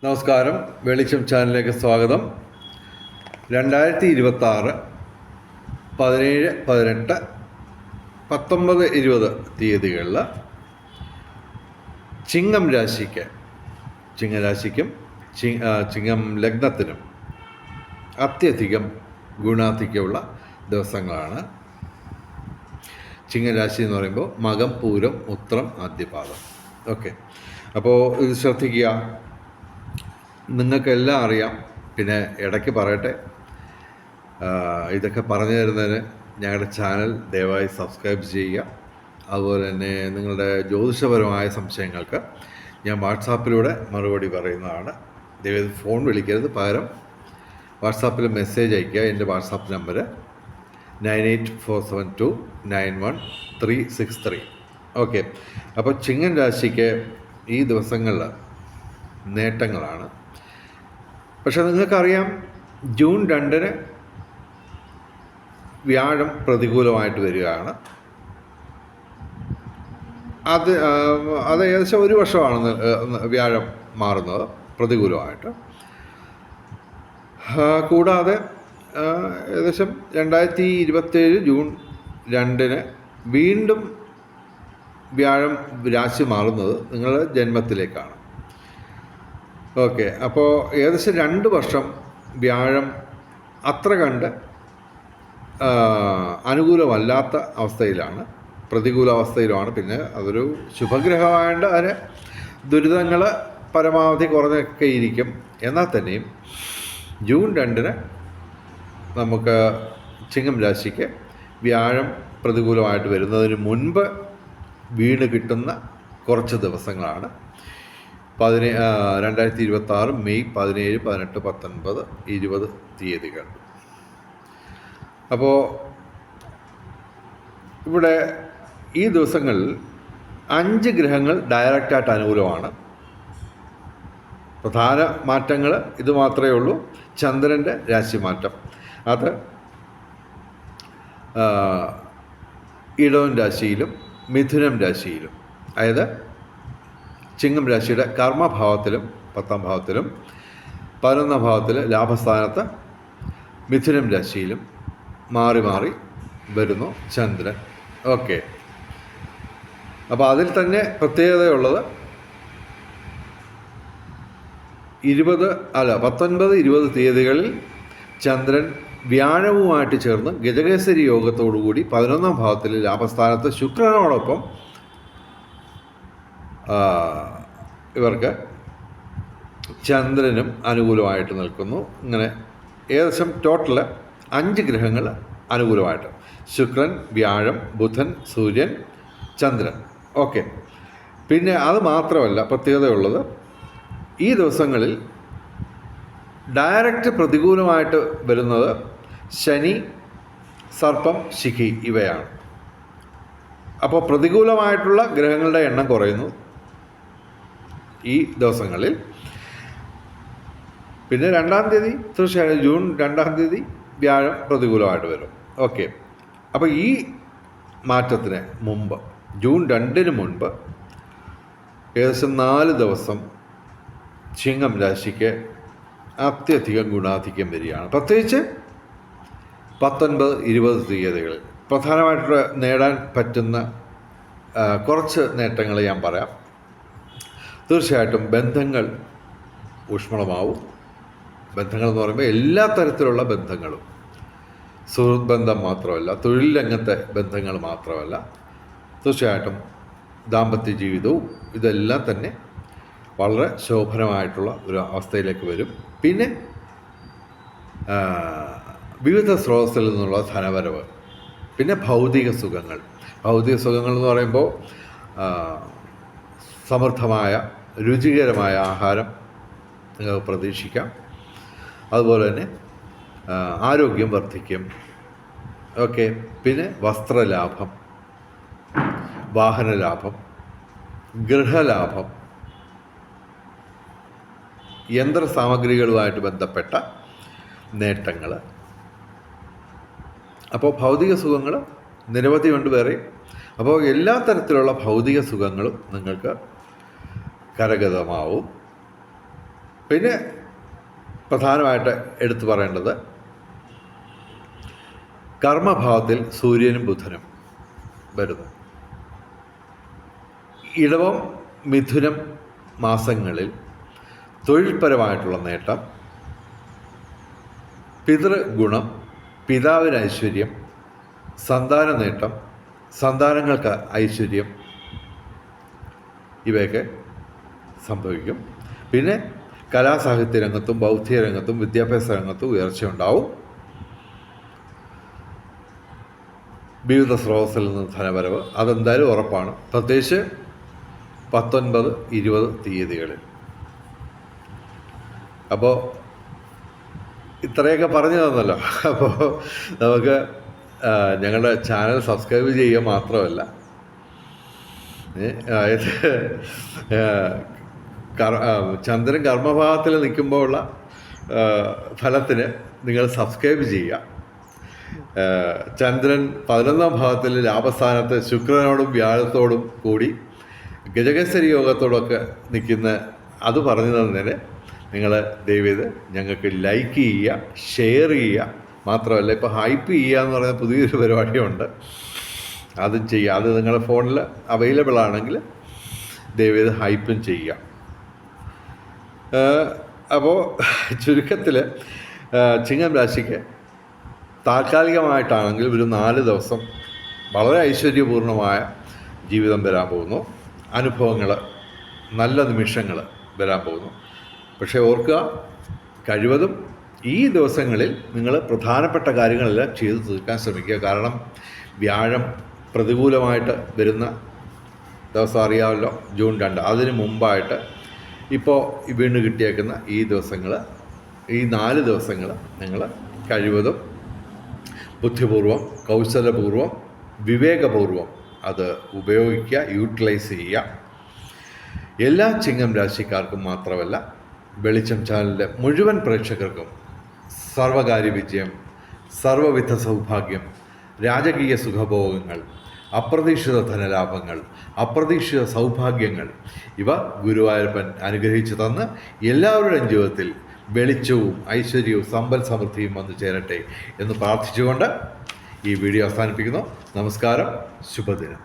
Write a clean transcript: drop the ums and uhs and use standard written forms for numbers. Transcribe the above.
നമസ്കാരം, വെളിച്ചം ചാനലിലേക്ക് സ്വാഗതം. 2026 17, 18, 19, 20 തീയതികളിൽ ചിങ്ങം രാശിക്കും ചിങ്ങം ലഗ്നത്തിനും അത്യധികം ഗുണാധിക്യമുള്ള ദിവസങ്ങളാണ്. ചിങ്ങരാശി എന്ന് പറയുമ്പോൾ മകം, പൂരം, ഉത്രം, ആദ്യപാദം. ഓക്കെ, അപ്പോൾ ഇത് ശ്രദ്ധിക്കുക. നിങ്ങൾക്കെല്ലാം അറിയാം. പിന്നെ ഇടയ്ക്ക് പറയട്ടെ, ഇതൊക്കെ പറഞ്ഞു തരുന്നതിന് ഞങ്ങളുടെ ചാനൽ ദയവായി സബ്സ്ക്രൈബ് ചെയ്യുക. അതുപോലെ തന്നെ നിങ്ങളുടെ ജ്യോതിഷപരമായ സംശയങ്ങൾക്ക് ഞാൻ വാട്സാപ്പിലൂടെ മറുപടി പറയുന്നതാണ്. ദയവായി ഫോൺ വിളിക്കരുത്, പകരം വാട്സാപ്പിൽ മെസ്സേജ് അയയ്ക്കുക. എൻ്റെ വാട്സാപ്പ് നമ്പർ 9847291363. ഓക്കെ, അപ്പോൾ ചിങ്ങൻ രാശിക്ക് ഈ ദിവസങ്ങളിൽ നേട്ടങ്ങളാണ്. പക്ഷെ നിങ്ങൾക്കറിയാം, ജൂൺ 2 വ്യാഴം പ്രതികൂലമായിട്ട് വരികയാണ്. അത് ഏകദേശം ഒരു വർഷമാണ് വ്യാഴം മാറുന്നത് പ്രതികൂലമായിട്ട്. കൂടാതെ ഏകദേശം 2027 ജൂൺ 2 വീണ്ടും വ്യാഴം രാശി മാറുന്നത് നിങ്ങളുടെ ജന്മത്തിലേക്കാണ്. ഓക്കെ, അപ്പോൾ ഏകദേശം 2 വർഷം വ്യാഴം അത്ര കണ്ട് അനുകൂലമല്ലാത്ത അവസ്ഥയിലാണ്, പ്രതികൂല അവസ്ഥയിലുമാണ്. പിന്നെ അതൊരു ശുഭഗ്രഹമായതുകൊണ്ട് അതിന് ദുരിതങ്ങൾ പരമാവധി കുറഞ്ഞൊക്കെ ഇരിക്കും. എന്നാൽ തന്നെയും ജൂൺ 2 നമുക്ക് ചിങ്ങം രാശിക്ക് വ്യാഴം പ്രതികൂലമായിട്ട് വരുന്നതിന് മുൻപ് വീണ് കിട്ടുന്ന കുറച്ച് ദിവസങ്ങളാണ് 2026 മെയ് 17, 18, 19, 20 തീയതികൾ. അപ്പോൾ ഇവിടെ ഈ ദിവസങ്ങളിൽ 5 ഗ്രഹങ്ങൾ ഡയറക്റ്റായിട്ട് അനുകൂലമാണ്. പ്രധാന മാറ്റങ്ങൾ ഇത് മാത്രമേ ഉള്ളൂ. ചന്ദ്രൻ്റെ രാശിമാറ്റം, അത് ഇടവൻ രാശിയിലും മിഥുനം രാശിയിലും, അതായത് ചിങ്ങം രാശിയുടെ കർമ്മഭാവത്തിലും 10ാം ഭാവത്തിലും 11ാം ഭാവത്തിൽ ലാഭസ്ഥാനത്ത് മിഥുനം രാശിയിലും മാറി മാറി വരുന്നു ചന്ദ്രൻ. ഓക്കെ, അപ്പോൾ അതിൽ തന്നെ പ്രത്യേകതയുള്ളത് 19, 20 തീയതികളിൽ ചന്ദ്രൻ വ്യാഴവുമായിട്ട് ചേർന്ന് ഗജകേസരി യോഗത്തോടുകൂടി 11ാം ഭാവത്തിൽ ലാഭസ്ഥാനത്ത് ശുക്രനോടൊപ്പം ഇവർക്ക് ചന്ദ്രനും അനുകൂലമായിട്ട് നിൽക്കുന്നു. ഇങ്ങനെ ഏകദേശം ടോട്ടൽ 5 ഗ്രഹങ്ങൾ അനുകൂലമായിട്ട്: ശുക്രൻ, വ്യാഴം, ബുധൻ, സൂര്യൻ, ചന്ദ്രൻ. ഓക്കെ, പിന്നെ അത് മാത്രമല്ല, പ്രത്യേകതയുള്ളത് ഈ ദിവസങ്ങളിൽ ഡയറക്റ്റ് പ്രതികൂലമായിട്ട് വരുന്നത് ശനി, സർപ്പം, ശിഖി ഇവയാണ്. അപ്പോൾ പ്രതികൂലമായിട്ടുള്ള ഗ്രഹങ്ങളുടെ എണ്ണം കുറയുന്നു ഈ ദിവസങ്ങളിൽ. പിന്നെ 2-ാം തീയതി തീർച്ചയായും ജൂൺ 2-ാം തീയതി വ്യാഴം പ്രതികൂലമായിട്ട് വരും. ഓക്കെ, അപ്പോൾ ഈ മാറ്റത്തിന് മുമ്പ്, ജൂൺ 2 മുൻപ് ഏകദേശം 4 ദിവസം ചിങ്ങം രാശിക്ക് അത്യധികം ഗുണാധിക്യം വരികയാണ്. പ്രത്യേകിച്ച് 19, 20 തീയതികളിൽ പ്രധാനമായിട്ട് നേടാൻ പറ്റുന്ന കുറച്ച് നേട്ടങ്ങൾ ഞാൻ പറയാം. തീർച്ചയായിട്ടും ബന്ധങ്ങൾ ഊഷ്മളമാവും. ബന്ധങ്ങൾ എന്ന് പറയുമ്പോൾ എല്ലാ തരത്തിലുള്ള ബന്ധങ്ങളും, സുഹൃത്ത് ബന്ധം മാത്രമല്ല, തൊഴിൽ രംഗത്തെ ബന്ധങ്ങൾ മാത്രമല്ല, തീർച്ചയായിട്ടും ദാമ്പത്യ ജീവിതവും ഇതെല്ലാം തന്നെ വളരെ ശോഭനമായിട്ടുള്ള ഒരു അവസ്ഥയിലേക്ക് വരും. പിന്നെ വിവിധ സ്രോതസ്സിൽ നിന്നുള്ള ധനവരവ്, പിന്നെ ഭൗതിക സുഖങ്ങൾ എന്ന് പറയുമ്പോൾ സമൃദ്ധമായ രുചികരമായ ആഹാരം നിങ്ങൾക്ക് പ്രതീക്ഷിക്കാം. അതുപോലെ തന്നെ ആരോഗ്യം വർദ്ധിക്കും. ഓക്കെ, പിന്നെ വസ്ത്രലാഭം, വാഹനലാഭം, ഗൃഹലാഭം, യന്ത്രസാമഗ്രികളുമായിട്ട് ബന്ധപ്പെട്ട നേട്ടങ്ങൾ. അപ്പോൾ ഭൗതിക സുഖങ്ങൾ നിരവധിയുണ്ട് വേറെ. അപ്പോൾ എല്ലാ തരത്തിലുള്ള ഭൗതിക സുഖങ്ങളും നിങ്ങൾക്ക് കരഗതമാവും. പിന്നെ പ്രധാനമായിട്ട് എടുത്തു പറയേണ്ടത് കർമ്മഭാവത്തിൽ സൂര്യനും ബുധനും വരുന്നു. ഇടവം മിഥുനം മാസങ്ങളിൽ തൊഴിൽപരമായിട്ടുള്ള നേട്ടം, പിതൃഗുണം, പിതാവിന് ഐശ്വര്യം, സന്താന നേട്ടം, സന്താനങ്ങൾക്ക് ഐശ്വര്യം, ഇവയൊക്കെ സംഭവിക്കും. പിന്നെ കലാസാഹിത്യ രംഗത്തും ബൗദ്ധിക രംഗത്തും വിദ്യാഭ്യാസ രംഗത്തും ഉയർച്ചയുണ്ടാവും. വിവിധ സ്രോതസ്സിൽ നിന്ന് ധനവരവ് അതെന്തായാലും ഉറപ്പാണ്, പ്രത്യേകിച്ച് 19, 20 തീയതികളിൽ. അപ്പോൾ ഇത്രയൊക്കെ പറഞ്ഞു തന്നല്ലോ. അപ്പോൾ നമുക്ക് ഞങ്ങളുടെ ചാനൽ സബ്സ്ക്രൈബ് ചെയ്യുക മാത്രമല്ല, അതായത് ചന്ദ്രൻ കർമ്മഭാവത്തിൽ നിൽക്കുമ്പോഴുള്ള ഫലത്തിന് നിങ്ങൾ സബ്സ്ക്രൈബ് ചെയ്യുക. ചന്ദ്രൻ 11ാം ഭാവത്തിൽ ലാഭസ്ഥാനത്ത് ശുക്രനോടും വ്യാഴത്തോടും കൂടി ഗജകേസരി യോഗത്തോടൊക്കെ നിൽക്കുന്ന അത് പറഞ്ഞു തന്നതിന് നിങ്ങൾ ദയവേത് ഞങ്ങൾക്ക് ലൈക്ക് ചെയ്യുക, ഷെയർ ചെയ്യുക. മാത്രമല്ല ഇപ്പോൾ ഹൈപ്പ് ചെയ്യുക എന്ന് പറയുന്ന പുതിയൊരു പരിപാടിയുണ്ട്, അതും ചെയ്യുക. അത് നിങ്ങളുടെ ഫോണിൽ അവൈലബിൾ ആണെങ്കിൽ ദയവേത് ഹൈപ്പും ചെയ്യുക. അപ്പോൾ ചുരുക്കത്തിൽ ചിങ്ങം രാശിക്ക് താൽക്കാലികമായിട്ടാണെങ്കിൽ ഒരു 4 ദിവസം വളരെ ഐശ്വര്യപൂർണമായ ജീവിതം വരാൻ പോകുന്നു. അനുഭവങ്ങൾ, നല്ല നിമിഷങ്ങൾ വരാൻ പോകുന്നു. പക്ഷേ ഓർക്കുക, കഴിവതും ഈ ദിവസങ്ങളിൽ നിങ്ങൾ പ്രധാനപ്പെട്ട കാര്യങ്ങളെല്ലാം ചെയ്തു തീർക്കാൻ ശ്രമിക്കുക. കാരണം വ്യാഴം പ്രതികൂലമായിട്ട് വരുന്ന ദിവസം അറിയാമല്ലോ, ജൂൺ 2. അതിന് മുമ്പായിട്ട് ഇപ്പോൾ വീണ്ടും കിട്ടിയേക്കുന്ന ഈ ദിവസങ്ങൾ, ഈ 4 ദിവസങ്ങൾ നിങ്ങൾ കഴിവതും ബുദ്ധിപൂർവം, കൗശലപൂർവം, വിവേകപൂർവം അത് ഉപയോഗിക്കുക, യൂട്ടിലൈസ് ചെയ്യുക. എല്ലാ ചിങ്ങം രാശിക്കാർക്കും മാത്രമല്ല, വെളിച്ചം ചാനലിൻ്റെ മുഴുവൻ പ്രേക്ഷകർക്കും സർവകാര്യ വിജയം, സർവവിധ സൗഭാഗ്യം, രാജകീയ സുഖഭോഗങ്ങൾ, അപ്രതീക്ഷിത ധനലാഭങ്ങൾ, അപ്രതീക്ഷിത സൗഭാഗ്യങ്ങൾ ഇവ ഗുരുവായൂരപ്പൻ അനുഗ്രഹിച്ചു തന്ന് എല്ലാവരുടെയും ജീവിതത്തിൽ വെളിച്ചവും ഐശ്വര്യവും സമ്പൽ സമൃദ്ധിയും വന്നു ചേരട്ടെ എന്ന് പ്രാർത്ഥിച്ചുകൊണ്ട് ഈ വീഡിയോ അവസാനിപ്പിക്കുന്നു. നമസ്കാരം, ശുഭദിനം.